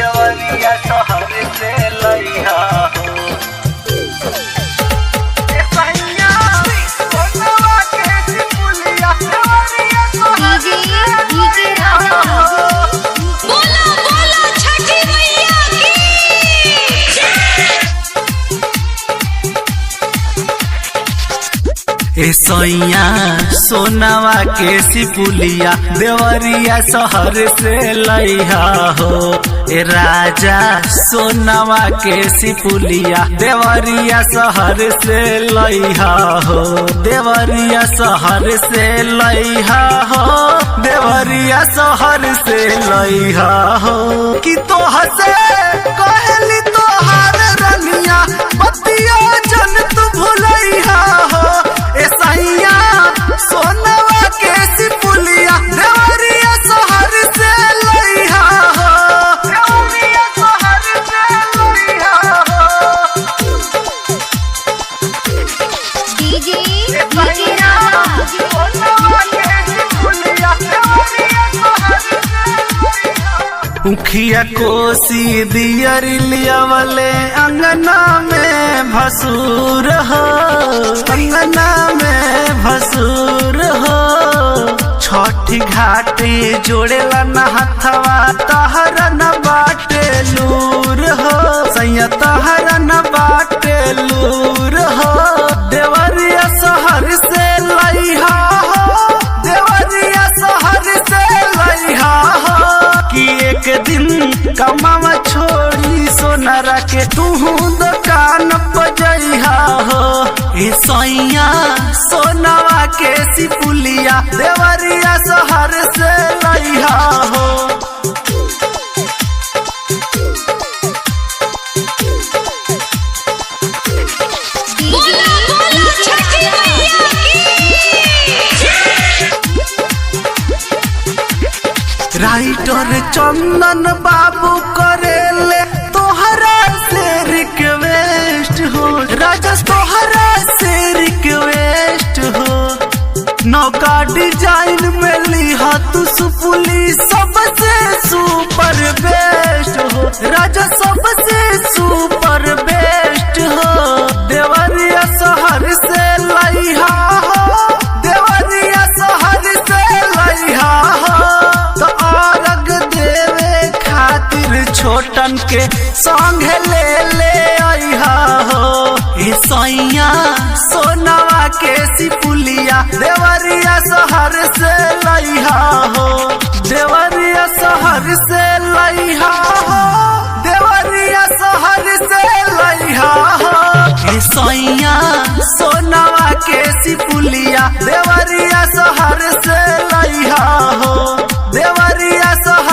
देवरिया शहर से लइहा हो। सैया सोनावा के सिपुलिया देवरिया शहर से लइहा हो। ए राजा सोनावा के सिपुलिया देवरिया शहर से लइहा हो। देवरिया शहर से लइहा हो। देवरिया शहर से लइहा हो। कि तोह से कहली तोहार रनिया बतिया जन तू भुलइहा हो। सैया सोनवा के सिपुलिया देवरिया शहर से लइहा हो। देवरिया शहर से लइहा हो। सोनवा के सिपुलिया देवरिया शहर से लइहा हो। उखिया कोसी दियर लियावले अंगना में भसूर हो। अंगना में भसूर हो। छठी घाटे जोड़ेला न हथवा तहरा न बाटे लूर हो। सैया तहरा न बाटे लूर हो। देवरिया शहर से लइहा हो। देवरिया शहर से लइहा हो। कि एक दिन कमावा छोड़ी सोनारा के तू दुकान बजइहा हो। सैया सोनावा के सिपुलिया देवरिया शहर से लइहा हो। राइटर चंदन बाबू करेले तोहरा से रिक्वेस्ट हो। राजा तोहरा से रिक्वेस्ट हो। नौका डिजाइन में लिहा तू सुपुली सबसे सुपर बेस्ट हो। राजा सबसे सुपर बेस्ट हो। देवरिया शहर से लइहा हो। देवरिया शहर से लइहा हो। छोटन के संग ले आइहा हो। सैया सोनावा के सिपुलिया देवरिया शहर से लइहा हो। देवरिया शहर से लइहा हो। देवरिया शहर से लइहा हो। सैया सोनावा के सिपुलिया देवरिया शहर से लइहा हो। देवरिया शहर